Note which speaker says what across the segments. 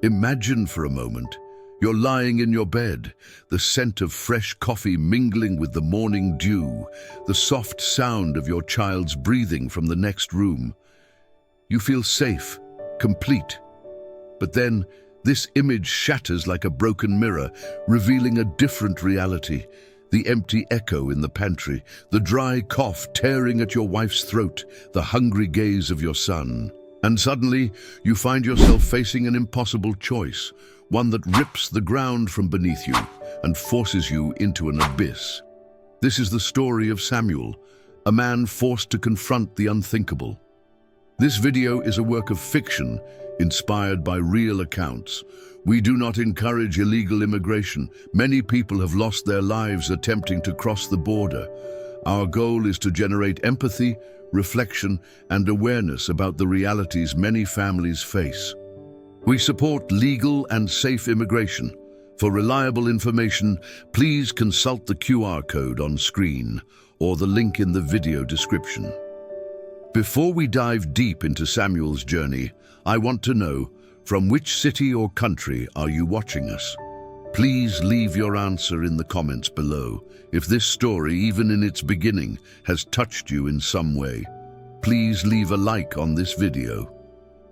Speaker 1: Imagine for a moment, you're lying in your bed, the scent of fresh coffee mingling with the morning dew, the soft sound of your child's breathing from the next room. You feel safe, complete. But then, this image shatters like a broken mirror, revealing a different reality. The empty echo in the pantry, the dry cough tearing at your wife's throat, the hungry gaze of your son. And suddenly, you find yourself facing an impossible choice, one that rips the ground from beneath you and forces you into an abyss. This is the story of Samuel, a man forced to confront the unthinkable. This video is a work of fiction inspired by real accounts. We do not encourage illegal immigration. Many people have lost their lives attempting to cross the border. Our goal is to generate empathy, reflection, and awareness about the realities many families face. We support legal and safe immigration. For reliable information, please consult the QR code on screen or the link in the video description. Before we dive deep into Samuel's journey, I want to know, from which city or country are you watching us? Please leave your answer in the comments below. If this story, even in its beginning, has touched you in some way, please leave a like on this video.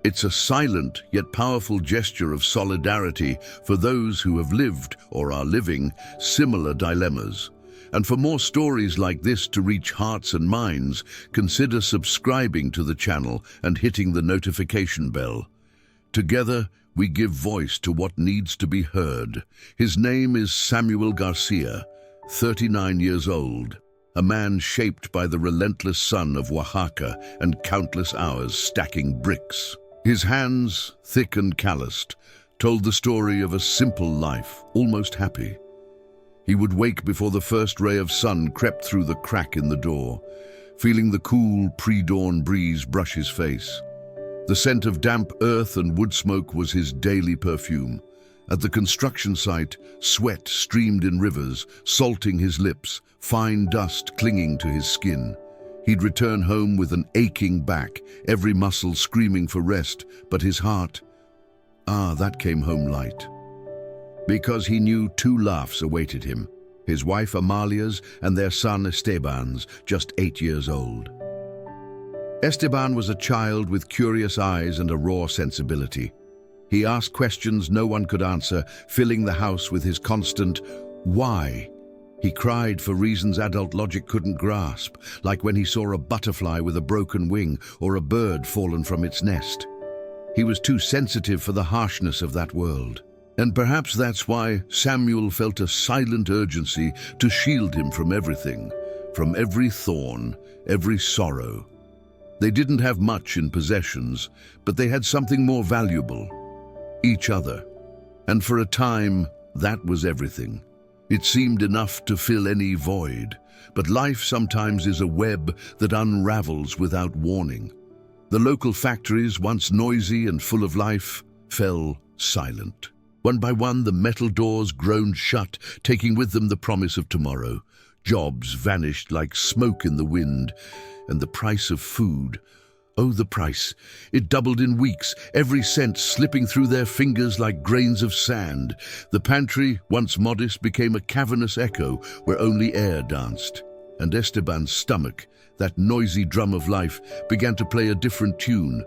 Speaker 1: It's a silent yet powerful gesture of solidarity for those who have lived or are living similar dilemmas. And for more stories like this to reach hearts and minds, consider subscribing to the channel and hitting the notification bell. Together, we give voice to what needs to be heard. His name is Samuel García, 39 years old, a man shaped by the relentless sun of Oaxaca and countless hours stacking bricks. His hands, thick and calloused, told the story of a simple life, almost happy. He would wake before the first ray of sun crept through the crack in the door, feeling the cool pre-dawn breeze brush his face. The scent of damp earth and wood smoke was his daily perfume. At the construction site, sweat streamed in rivers, salting his lips, fine dust clinging to his skin. He'd return home with an aching back, every muscle screaming for rest, but his heart, that came home light. Because he knew two laughs awaited him, his wife Amalia's and their son Esteban's, just 8 years old. Esteban was a child with curious eyes and a raw sensibility. He asked questions no one could answer, filling the house with his constant, "Why?" He cried for reasons adult logic couldn't grasp, like when he saw a butterfly with a broken wing or a bird fallen from its nest. He was too sensitive for the harshness of that world. And perhaps that's why Samuel felt a silent urgency to shield him from everything, from every thorn, every sorrow. They didn't have much in possessions, but they had something more valuable: each other. And for a time, that was everything. It seemed enough to fill any void, but life sometimes is a web that unravels without warning. The local factories, once noisy and full of life, fell silent. One by one, the metal doors groaned shut, taking with them the promise of tomorrow. Jobs vanished like smoke in the wind, and the price of food, oh, the price, it doubled in weeks, every cent slipping through their fingers like grains of sand. The pantry, once modest, became a cavernous echo where only air danced. And Esteban's stomach, that noisy drum of life, began to play a different tune,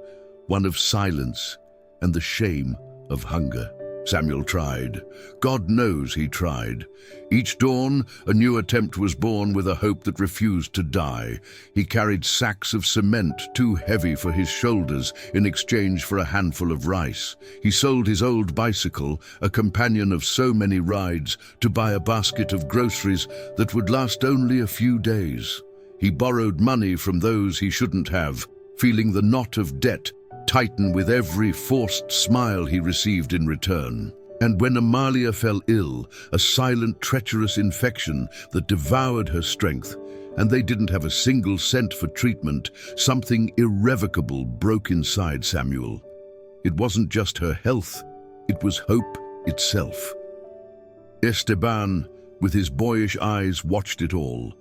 Speaker 1: one of silence and the shame of hunger. Samuel tried. God knows he tried. Each dawn, a new attempt was born with a hope that refused to die. He carried sacks of cement too heavy for his shoulders in exchange for a handful of rice. He sold his old bicycle, a companion of so many rides, to buy a basket of groceries that would last only a few days. He borrowed money from those he shouldn't have, feeling the knot of debt tighten with every forced smile he received in return. And when Amalia fell ill, a silent, treacherous infection that devoured her strength, and they didn't have a single cent for treatment, something irrevocable broke inside Samuel. It wasn't just her health, it was hope itself. Esteban, with his boyish eyes, watched it all.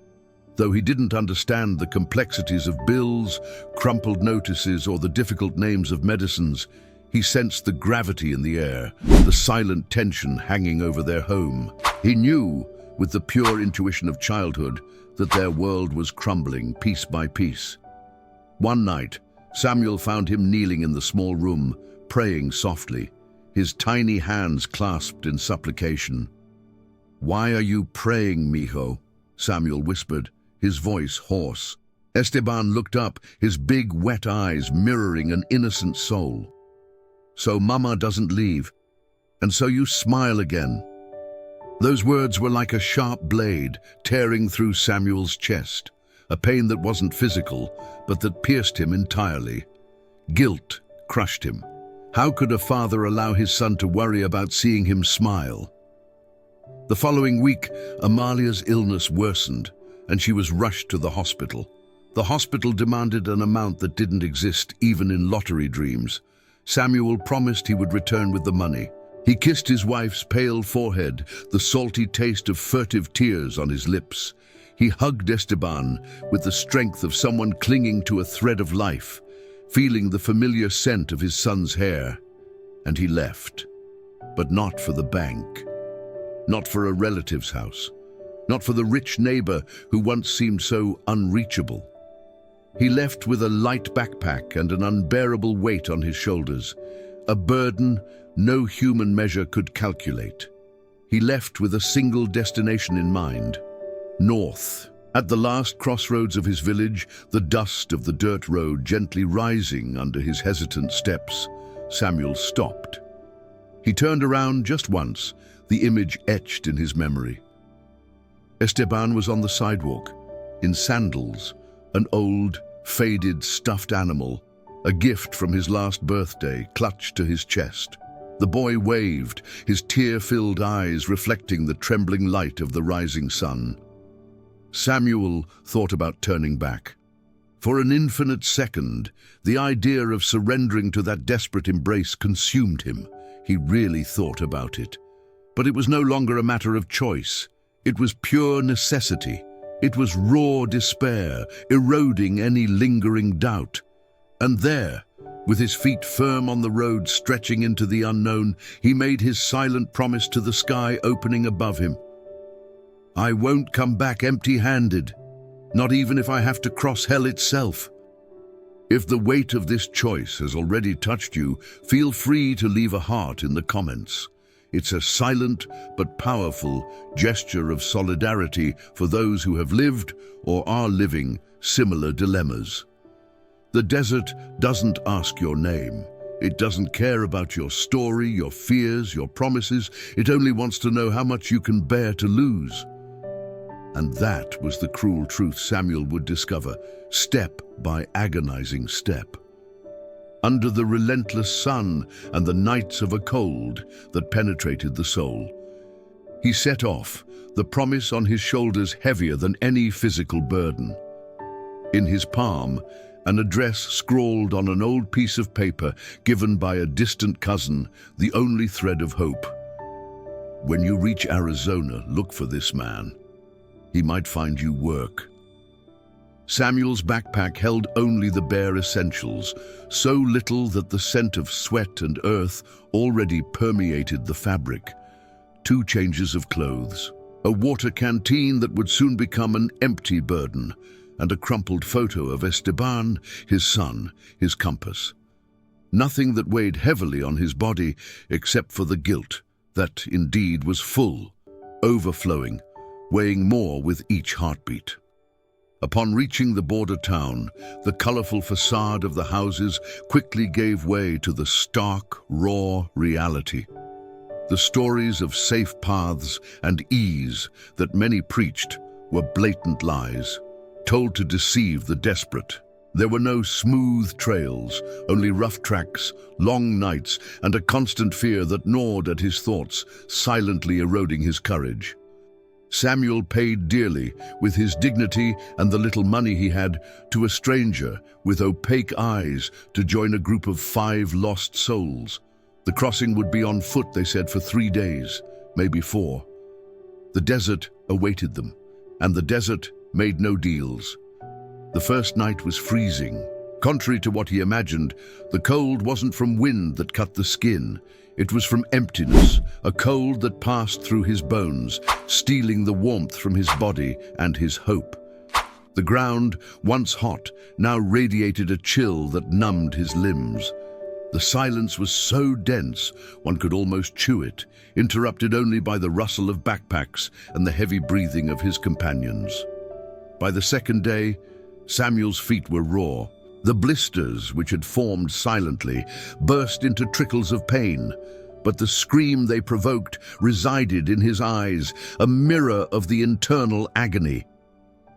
Speaker 1: Though he didn't understand the complexities of bills, crumpled notices, or the difficult names of medicines, He sensed the gravity in the air, the silent tension hanging over their home. He knew, with the pure intuition of childhood, that their world was crumbling piece by piece. One night, Samuel found him kneeling in the small room, praying softly, his tiny hands clasped in supplication. "Why are you praying, mijo?" Samuel whispered, his voice hoarse. Esteban looked up, his big, wet eyes mirroring an innocent soul. "So Mama doesn't leave, and so you smile again." Those words were like a sharp blade tearing through Samuel's chest, a pain that wasn't physical, but that pierced him entirely. Guilt crushed him. How could a father allow his son to worry about seeing him smile? The following week, Amalia's illness worsened, and she was rushed to the hospital. The hospital demanded an amount that didn't exist even in lottery dreams. Samuel promised he would return with the money. He kissed his wife's pale forehead, the salty taste of furtive tears on his lips. He hugged Esteban with the strength of someone clinging to a thread of life, feeling the familiar scent of his son's hair. And he left, but not for the bank, not for a relative's house, not for the rich neighbor who once seemed so unreachable. He left with a light backpack and an unbearable weight on his shoulders, a burden no human measure could calculate. He left with a single destination in mind: north. At the last crossroads of his village, the dust of the dirt road gently rising under his hesitant steps, Samuel stopped. He turned around just once, the image etched in his memory. Esteban was on the sidewalk, in sandals, an old, faded, stuffed animal, a gift from his last birthday, clutched to his chest. The boy waved, his tear-filled eyes reflecting the trembling light of the rising sun. Samuel thought about turning back. For an infinite second, the idea of surrendering to that desperate embrace consumed him. He really thought about it. But it was no longer a matter of choice. It was pure necessity. It was raw despair, eroding any lingering doubt. And there, with his feet firm on the road stretching into the unknown, he made his silent promise to the sky opening above him. "I won't come back empty-handed, not even if I have to cross hell itself." If the weight of this choice has already touched you, feel free to leave a heart in the comments. It's a silent but powerful gesture of solidarity for those who have lived or are living similar dilemmas. The desert doesn't ask your name. It doesn't care about your story, your fears, your promises. It only wants to know how much you can bear to lose. And that was the cruel truth Samuel would discover, step by agonizing step. Under the relentless sun and the nights of a cold that penetrated the soul, he set off, the promise on his shoulders heavier than any physical burden. In his palm, an address scrawled on an old piece of paper given by a distant cousin, the only thread of hope. "When you reach Arizona, look for this man. He might find you work." Samuel's backpack held only the bare essentials, so little that the scent of sweat and earth already permeated the fabric. 2 changes of clothes, a water canteen that would soon become an empty burden, and a crumpled photo of Esteban, his son, his compass. Nothing that weighed heavily on his body except for the guilt that indeed was full, overflowing, weighing more with each heartbeat. Upon reaching the border town, the colorful facade of the houses quickly gave way to the stark, raw reality. The stories of safe paths and ease that many preached were blatant lies, told to deceive the desperate. There were no smooth trails, only rough tracks, long nights, and a constant fear that gnawed at his thoughts, silently eroding his courage. Samuel paid dearly, with his dignity and the little money he had, to a stranger with opaque eyes to join a group of 5 lost souls. The crossing would be on foot, they said, for 3 days, maybe 4. The desert awaited them, and the desert made no deals. The first night was freezing, Contrary to what he imagined, the cold wasn't from wind that cut the skin. It was from emptiness, a cold that passed through his bones, stealing the warmth from his body and his hope. The ground, once hot, now radiated a chill that numbed his limbs. The silence was so dense one could almost chew it, interrupted only by the rustle of backpacks and the heavy breathing of his companions. By the second day, Samuel's feet were raw. The blisters, which had formed silently, burst into trickles of pain, but the scream they provoked resided in his eyes, a mirror of the internal agony.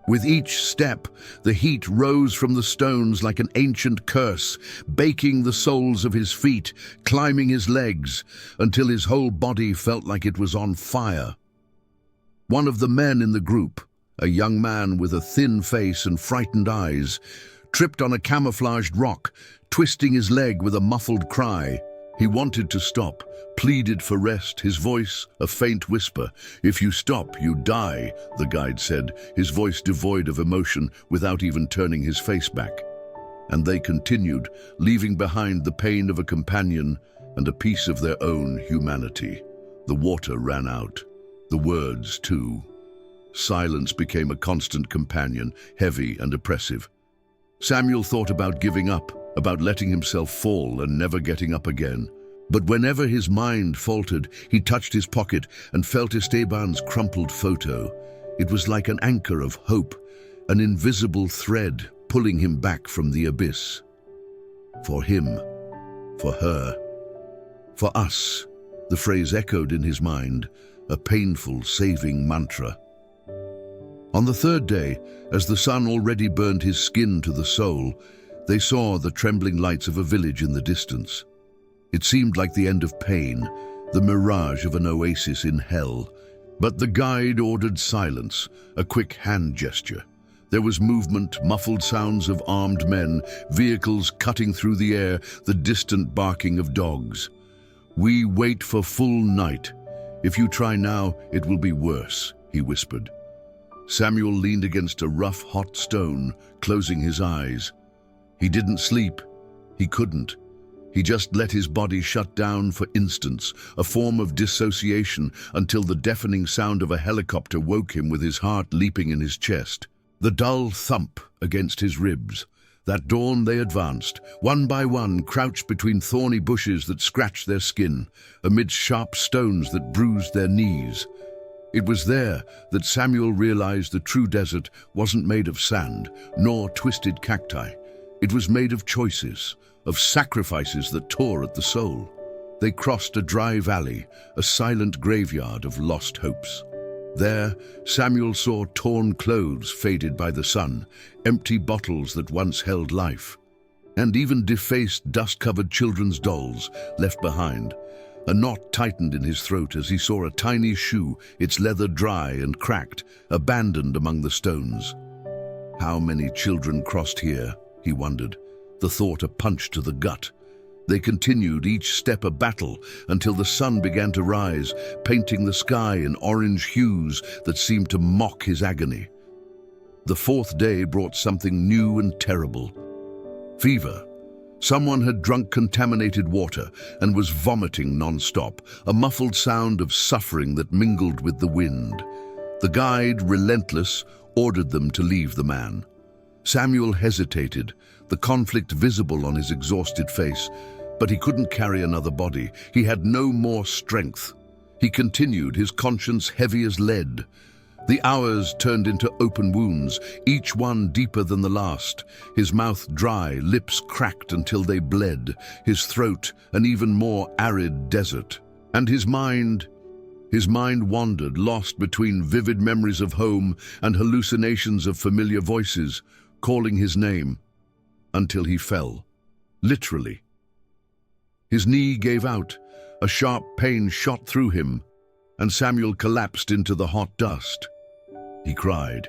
Speaker 1: With each step, the heat rose from the stones like an ancient curse, baking the soles of his feet, climbing his legs, until his whole body felt like it was on fire. One of the men in the group, a young man with a thin face and frightened eyes, tripped on a camouflaged rock, twisting his leg with a muffled cry. He wanted to stop, pleaded for rest, his voice a faint whisper. "If you stop, you die," the guide said, his voice devoid of emotion, without even turning his face back. And they continued, leaving behind the pain of a companion and a piece of their own humanity. The water ran out, the words too. Silence became a constant companion, heavy and oppressive. Samuel thought about giving up, about letting himself fall and never getting up again. But whenever his mind faltered, he touched his pocket and felt Esteban's crumpled photo. It was like an anchor of hope, an invisible thread pulling him back from the abyss. For him, for her, for us, the phrase echoed in his mind, a painful, saving mantra. On the third day, as the sun already burned his skin to the soul, they saw the trembling lights of a village in the distance. It seemed like the end of pain, the mirage of an oasis in hell. But the guide ordered silence, a quick hand gesture. There was movement, muffled sounds of armed men, vehicles cutting through the air, the distant barking of dogs. "We wait for full night. If you try now, it will be worse," he whispered. Samuel leaned against a rough, hot stone, closing his eyes. He didn't sleep. He couldn't. He just let his body shut down for instants, a form of dissociation, until the deafening sound of a helicopter woke him with his heart leaping in his chest. The dull thump against his ribs. That dawn they advanced, one by one, crouched between thorny bushes that scratched their skin, amidst sharp stones that bruised their knees. It was there that Samuel realized the true desert wasn't made of sand, nor twisted cacti. It was made of choices, of sacrifices that tore at the soul. They crossed a dry valley, a silent graveyard of lost hopes. There, Samuel saw torn clothes faded by the sun, empty bottles that once held life, and even defaced, dust-covered children's dolls left behind. A knot tightened in his throat as he saw a tiny shoe, its leather dry and cracked, abandoned among the stones. How many children crossed here, he wondered, the thought a punch to the gut. They continued, each step a battle, until the sun began to rise, painting the sky in orange hues that seemed to mock his agony. The fourth day brought something new and terrible. Fever. Someone had drunk contaminated water and was vomiting non-stop, a muffled sound of suffering that mingled with the wind. The guide, relentless, ordered them to leave the man. Samuel hesitated, the conflict visible on his exhausted face, but he couldn't carry another body. He had no more strength. He continued, his conscience heavy as lead. The hours turned into open wounds, each one deeper than the last. His mouth dry, lips cracked until they bled, his throat an even more arid desert. And his mind wandered, lost between vivid memories of home and hallucinations of familiar voices, calling his name, until he fell, literally. His knee gave out, a sharp pain shot through him, and Samuel collapsed into the hot dust. He cried.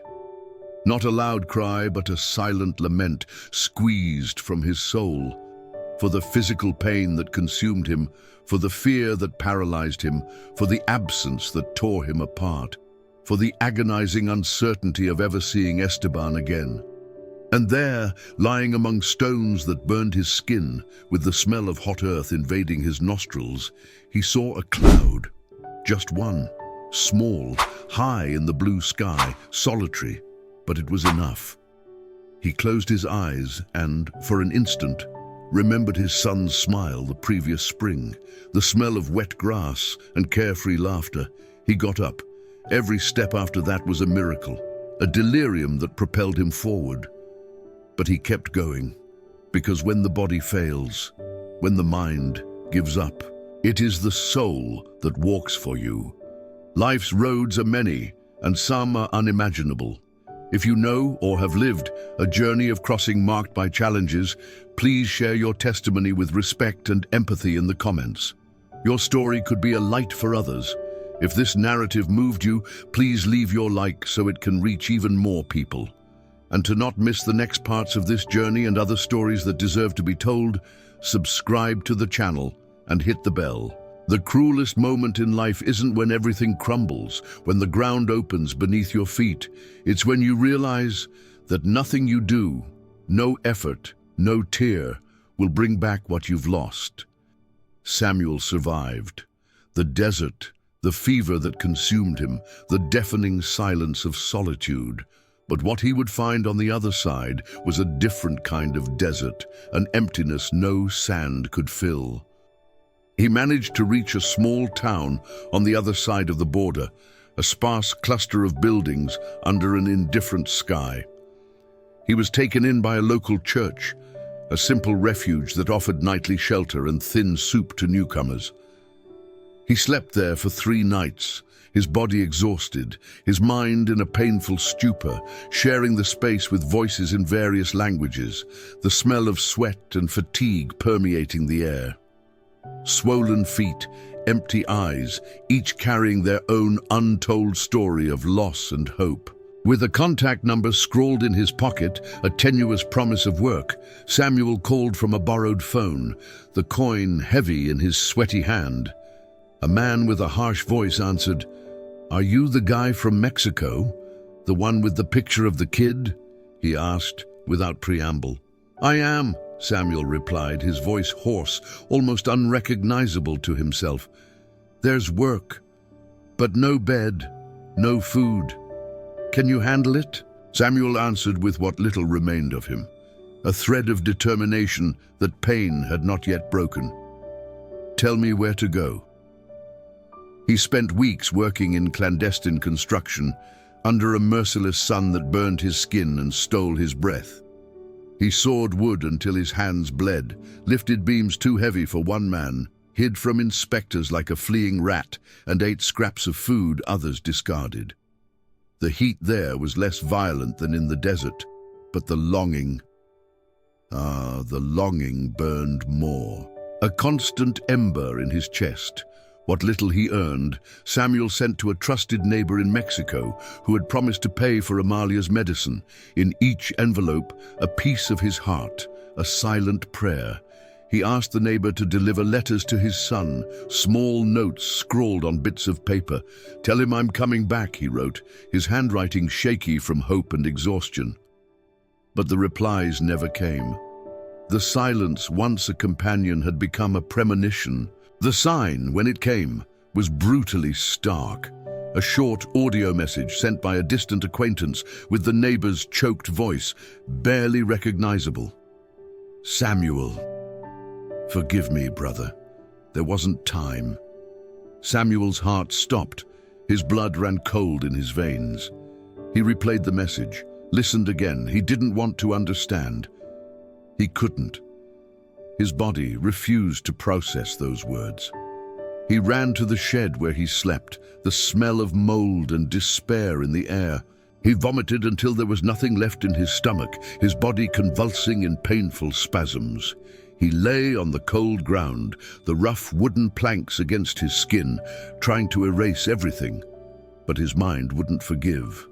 Speaker 1: Not a loud cry, but a silent lament squeezed from his soul, for the physical pain that consumed him, for the fear that paralyzed him, for the absence that tore him apart, for the agonizing uncertainty of ever seeing Esteban again. And there, lying among stones that burned his skin, with the smell of hot earth invading his nostrils, he saw a cloud. Just one, small, high in the blue sky, solitary, but it was enough. He closed his eyes and, for an instant, remembered his son's smile the previous spring, the smell of wet grass and carefree laughter. He got up. Every step after that was a miracle, a delirium that propelled him forward. But he kept going, because when the body fails, when the mind gives up, it is the soul that walks for you. Life's roads are many, and some are unimaginable. If you know or have lived a journey of crossing marked by challenges, please share your testimony with respect and empathy in the comments. Your story could be a light for others. If this narrative moved you, please leave your like so it can reach even more people. And to not miss the next parts of this journey and other stories that deserve to be told, subscribe to the channel and hit the bell. The cruelest moment in life isn't when everything crumbles, when the ground opens beneath your feet. It's when you realize that nothing you do, no effort, no tear, will bring back what you've lost. Samuel survived. The desert, the fever that consumed him, the deafening silence of solitude. But what he would find on the other side was a different kind of desert, an emptiness no sand could fill. He managed to reach a small town on the other side of the border, a sparse cluster of buildings under an indifferent sky. He was taken in by a local church, a simple refuge that offered nightly shelter and thin soup to newcomers. He slept there for 3 nights, his body exhausted, his mind in a painful stupor, sharing the space with voices in various languages, the smell of sweat and fatigue permeating the air. Swollen feet, empty eyes, each carrying their own untold story of loss and hope. With a contact number scrawled in his pocket, a tenuous promise of work, Samuel called from a borrowed phone, the coin heavy in his sweaty hand. A man with a harsh voice answered, "Are you the guy from Mexico? The one with the picture of the kid?" he asked, without preamble. "I am," Samuel replied, his voice hoarse, almost unrecognizable to himself. "There's work, but no bed, no food. Can you handle it?" Samuel answered with what little remained of him, a thread of determination that pain had not yet broken. "Tell me where to go." He spent weeks working in clandestine construction, under a merciless sun that burned his skin and stole his breath. He sawed wood until his hands bled, lifted beams too heavy for one man, hid from inspectors like a fleeing rat, and ate scraps of food others discarded. The heat there was less violent than in the desert, but the longing burned more. A constant ember in his chest. What little he earned, Samuel sent to a trusted neighbor in Mexico who had promised to pay for Amalia's medicine. In each envelope, a piece of his heart, a silent prayer. He asked the neighbor to deliver letters to his son, small notes scrawled on bits of paper. "Tell him I'm coming back," he wrote, his handwriting shaky from hope and exhaustion. But the replies never came. The silence, once a companion, had become a premonition. The sign, when it came, was brutally stark. A short audio message sent by a distant acquaintance with the neighbor's choked voice, barely recognizable. "Samuel, forgive me, brother. There wasn't time." Samuel's heart stopped. His blood ran cold in his veins. He replayed the message, listened again. He didn't want to understand. He couldn't. His body refused to process those words. He ran to the shed where he slept, the smell of mold and despair in the air. He vomited until there was nothing left in his stomach, his body convulsing in painful spasms. He lay on the cold ground, the rough wooden planks against his skin, trying to erase everything. But his mind wouldn't forgive.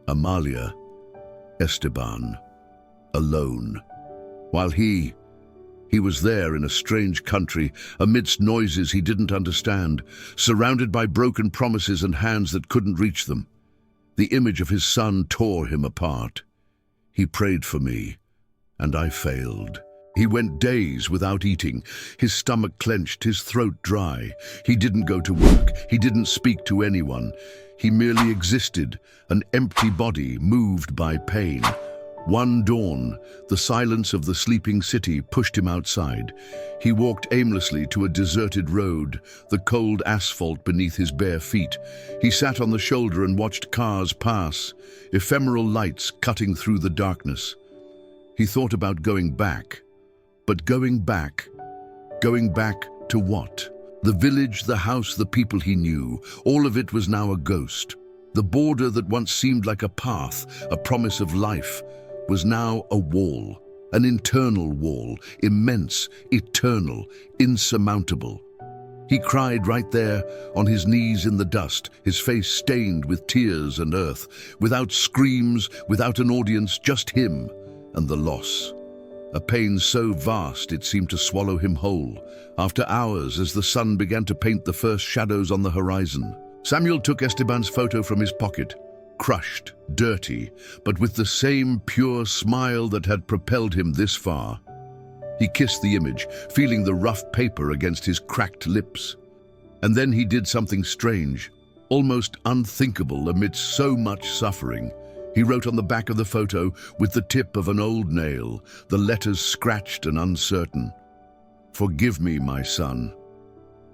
Speaker 1: Amalia, Esteban, alone. While he was there in a strange country, amidst noises he didn't understand, surrounded by broken promises and hands that couldn't reach them. The image of his son tore him apart. He prayed for me, and I failed. He went days without eating, his stomach clenched, his throat dry. He didn't go to work, he didn't speak to anyone. He merely existed, an empty body moved by pain. One dawn, the silence of the sleeping city pushed him outside. He walked aimlessly to a deserted road, the cold asphalt beneath his bare feet. He sat on the shoulder and watched cars pass, ephemeral lights cutting through the darkness. He thought about going back. But going back to what? The village, the house, the people he knew, all of it was now a ghost. The border that once seemed like a path, a promise of life, was now a wall, an internal wall, immense, eternal, insurmountable. He cried right there, on his knees in the dust, his face stained with tears and earth, without screams, without an audience, just him and the loss. A pain so vast it seemed to swallow him whole. After hours, as the sun began to paint the first shadows on the horizon, Samuel took Esteban's photo from his pocket, crushed, dirty, but with the same pure smile that had propelled him this far. He kissed the image, feeling the rough paper against his cracked lips. And then he did something strange, almost unthinkable amidst so much suffering. He wrote on the back of the photo with the tip of an old nail, the letters scratched and uncertain. "Forgive me, my son.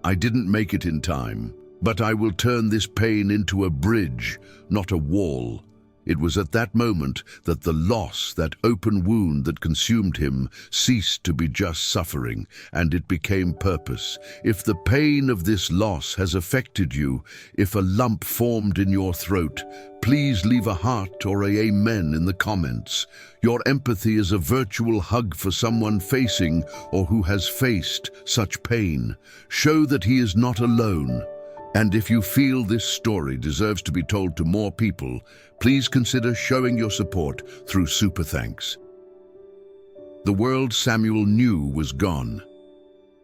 Speaker 1: I didn't make it in time, but I will turn this pain into a bridge, not a wall." It was at that moment that the loss, that open wound that consumed him, ceased to be just suffering, and it became purpose. If the pain of this loss has affected you, if a lump formed in your throat, please leave a heart or a amen in the comments. Your empathy is a virtual hug for someone facing or who has faced such pain. Show that he is not alone. And if you feel this story deserves to be told to more people, please consider showing your support through Super Thanks. The world Samuel knew was gone.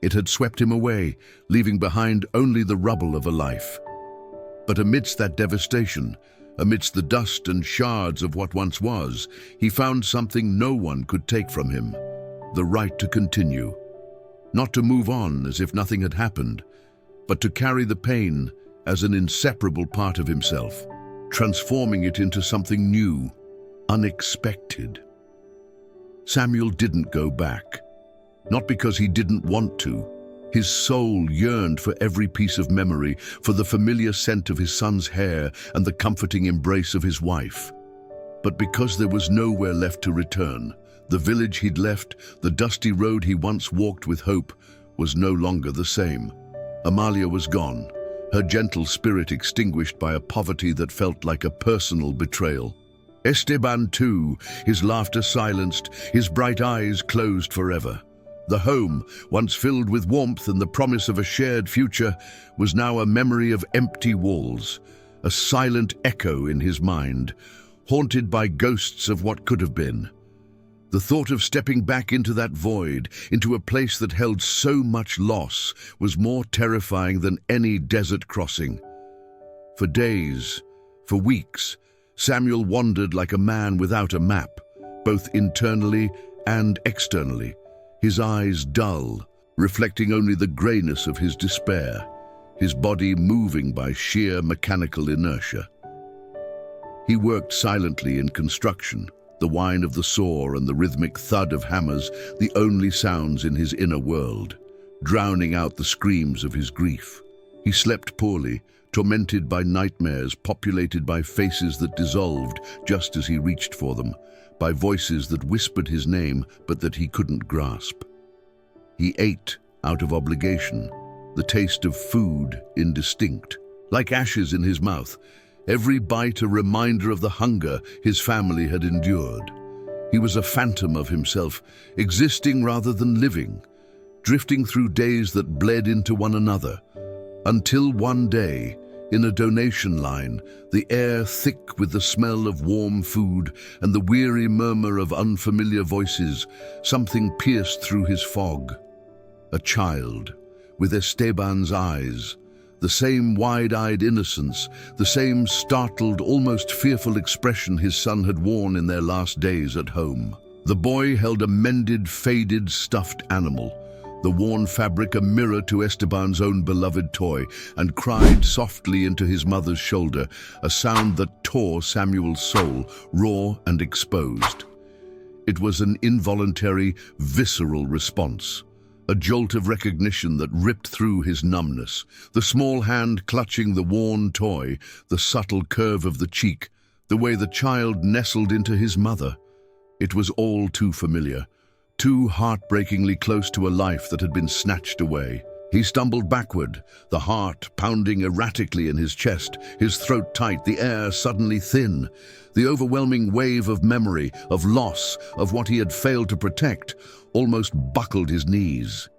Speaker 1: It had swept him away, leaving behind only the rubble of a life. But amidst that devastation, amidst the dust and shards of what once was, he found something no one could take from him: the right to continue. Not to move on as if nothing had happened, but to carry the pain as an inseparable part of himself, transforming it into something new, unexpected. Samuel didn't go back, not because he didn't want to. His soul yearned for every piece of memory, for the familiar scent of his son's hair and the comforting embrace of his wife. But because there was nowhere left to return, the village he'd left, the dusty road he once walked with hope, was no longer the same. Amalia was gone, her gentle spirit extinguished by a poverty that felt like a personal betrayal. Esteban too, his laughter silenced, his bright eyes closed forever. The home, once filled with warmth and the promise of a shared future, was now a memory of empty walls, a silent echo in his mind, haunted by ghosts of what could have been. The thought of stepping back into that void, into a place that held so much loss, was more terrifying than any desert crossing. For days, for weeks, Samuel wandered like a man without a map, both internally and externally, his eyes dull, reflecting only the grayness of his despair, his body moving by sheer mechanical inertia. He worked silently in construction, the whine of the saw and the rhythmic thud of hammers the only sounds in his inner world, drowning out the screams of his grief. He slept poorly, tormented by nightmares populated by faces that dissolved just as he reached for them, by voices that whispered his name but that he couldn't grasp. He ate out of obligation, the taste of food indistinct, like ashes in his mouth, every bite a reminder of the hunger his family had endured. He was a phantom of himself, existing rather than living, drifting through days that bled into one another, until one day, in a donation line, the air thick with the smell of warm food and the weary murmur of unfamiliar voices, something pierced through his fog. A child, with Esteban's eyes, The same wide-eyed innocence, the same startled, almost fearful expression his son had worn in their last days at home. The boy held a mended, faded, stuffed animal, the worn fabric a mirror to Esteban's own beloved toy, and cried softly into his mother's shoulder, a sound that tore Samuel's soul, raw and exposed. It was an involuntary, visceral response, a jolt of recognition that ripped through his numbness, the small hand clutching the worn toy, the subtle curve of the cheek, the way the child nestled into his mother. It was all too familiar, too heartbreakingly close to a life that had been snatched away. He stumbled backward, the heart pounding erratically in his chest, his throat tight, the air suddenly thin. The overwhelming wave of memory, of loss, of what he had failed to protect, almost buckled his knees.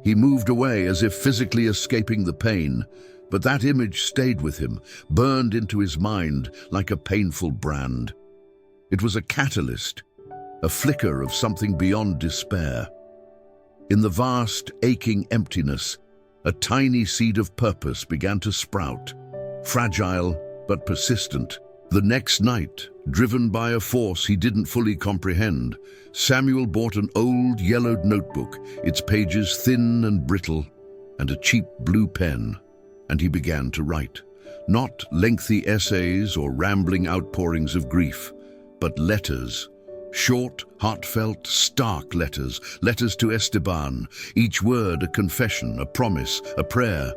Speaker 1: He moved away as if physically escaping the pain, but that image stayed with him, burned into his mind like a painful brand. It was a catalyst, a flicker of something beyond despair. In the vast, aching emptiness, a tiny seed of purpose began to sprout, fragile but persistent. The next night, driven by a force he didn't fully comprehend, Samuel bought an old, yellowed notebook, its pages thin and brittle, and a cheap blue pen, and he began to write. Not lengthy essays or rambling outpourings of grief, but letters. Short, heartfelt, stark letters, letters to Esteban, each word a confession, a promise, a prayer.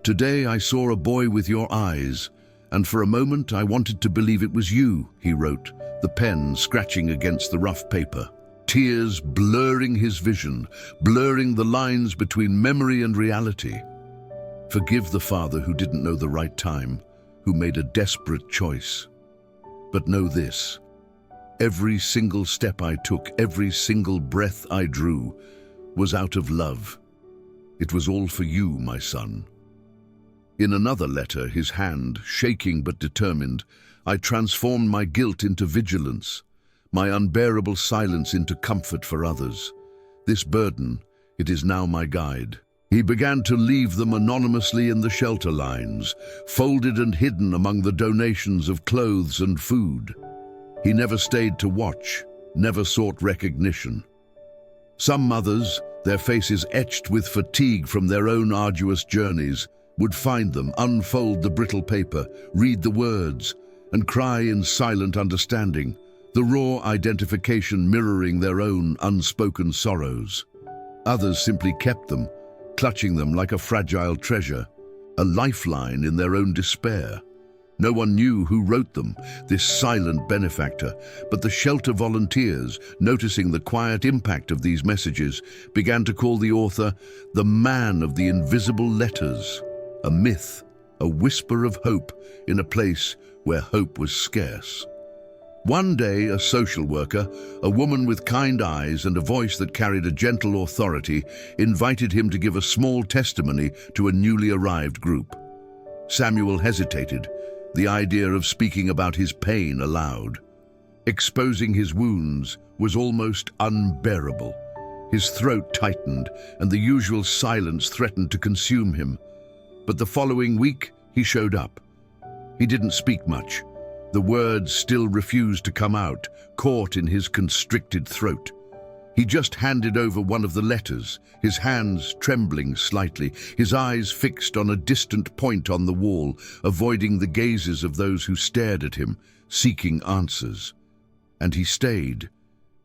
Speaker 1: "Today I saw a boy with your eyes, and for a moment I wanted to believe it was you," he wrote, the pen scratching against the rough paper. Tears blurring his vision, blurring the lines between memory and reality. "Forgive the father who didn't know the right time, who made a desperate choice. But know this. Every single step I took, every single breath I drew, was out of love. It was all for you, my son." In another letter, his hand, shaking but determined, "I transformed my guilt into vigilance, my unbearable silence into comfort for others. This burden, it is now my guide." He began to leave them anonymously in the shelter lines, folded and hidden among the donations of clothes and food. He never stayed to watch, never sought recognition. Some mothers, their faces etched with fatigue from their own arduous journeys, would find them, unfold the brittle paper, read the words, and cry in silent understanding, the raw identification mirroring their own unspoken sorrows. Others simply kept them, clutching them like a fragile treasure, a lifeline in their own despair. No one knew who wrote them, this silent benefactor, but the shelter volunteers, noticing the quiet impact of these messages, began to call the author the man of the invisible letters, a myth, a whisper of hope in a place where hope was scarce. One day, a social worker, a woman with kind eyes and a voice that carried a gentle authority, invited him to give a small testimony to a newly arrived group. Samuel hesitated, the idea of speaking about his pain aloud. Exposing his wounds was almost unbearable. His throat tightened, and the usual silence threatened to consume him. But the following week, he showed up. He didn't speak much. The words still refused to come out, caught in his constricted throat. He just handed over one of the letters, his hands trembling slightly, his eyes fixed on a distant point on the wall, avoiding the gazes of those who stared at him, seeking answers. And he stayed.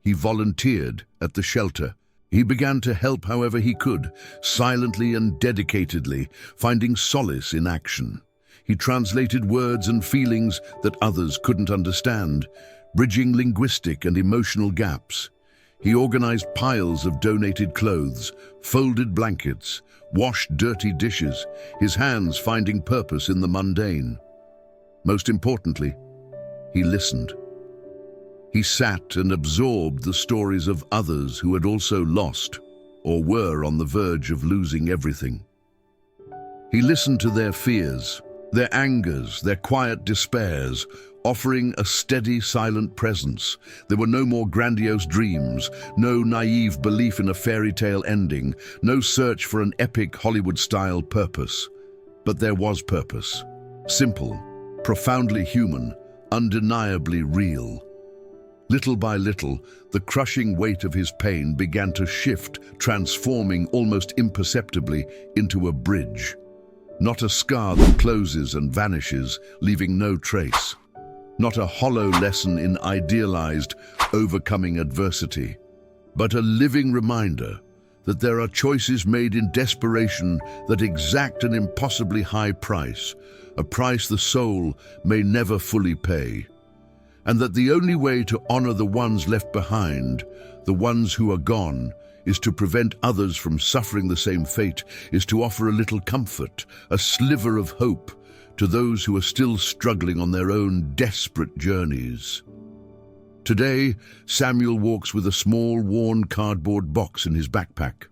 Speaker 1: He volunteered at the shelter. He began to help however he could, silently and dedicatedly, finding solace in action. He translated words and feelings that others couldn't understand, bridging linguistic and emotional gaps. He organized piles of donated clothes, folded blankets, washed dirty dishes, his hands finding purpose in the mundane. Most importantly, he listened. He sat and absorbed the stories of others who had also lost or were on the verge of losing everything. He listened to their fears, their angers, their quiet despairs, offering a steady, silent presence. There were no more grandiose dreams, no naive belief in a fairy tale ending, no search for an epic Hollywood-style purpose. But there was purpose. Simple, profoundly human, undeniably real. Little by little, the crushing weight of his pain began to shift, transforming almost imperceptibly into a bridge. Not a scar that closes and vanishes, leaving no trace. Not a hollow lesson in idealized, overcoming adversity, but a living reminder that there are choices made in desperation that exact an impossibly high price, a price the soul may never fully pay. And that the only way to honor the ones left behind, the ones who are gone, is to prevent others from suffering the same fate, is to offer a little comfort, a sliver of hope, to those who are still struggling on their own desperate journeys. Today, Samuel walks with a small, worn cardboard box in his backpack.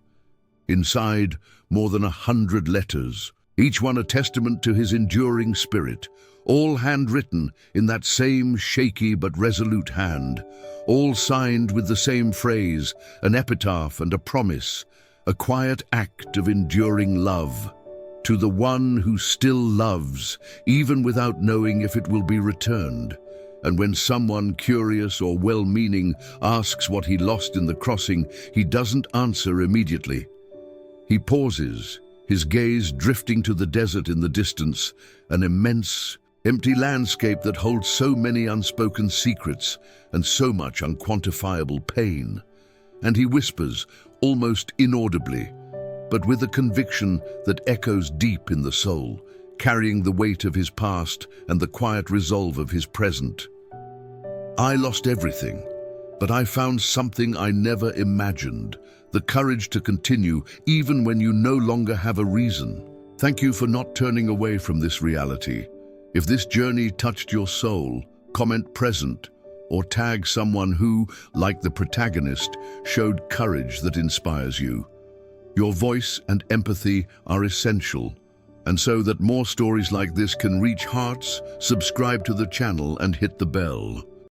Speaker 1: Inside, more than 100 letters, each one a testament to his enduring spirit, all handwritten in that same shaky but resolute hand, all signed with the same phrase, an epitaph and a promise, a quiet act of enduring love. To the one who still loves, even without knowing if it will be returned. And when someone curious or well-meaning asks what he lost in the crossing, he doesn't answer immediately. He pauses, his gaze drifting to the desert in the distance, an immense, empty landscape that holds so many unspoken secrets and so much unquantifiable pain. And he whispers, almost inaudibly, but with a conviction that echoes deep in the soul, carrying the weight of his past and the quiet resolve of his present. I lost everything, but I found something I never imagined, the courage to continue even when you no longer have a reason. Thank you for not turning away from this reality. If this journey touched your soul, comment present or tag someone who, like the protagonist, showed courage that inspires you. Your voice and empathy are essential, and so that more stories like this can reach hearts, subscribe to the channel and hit the bell.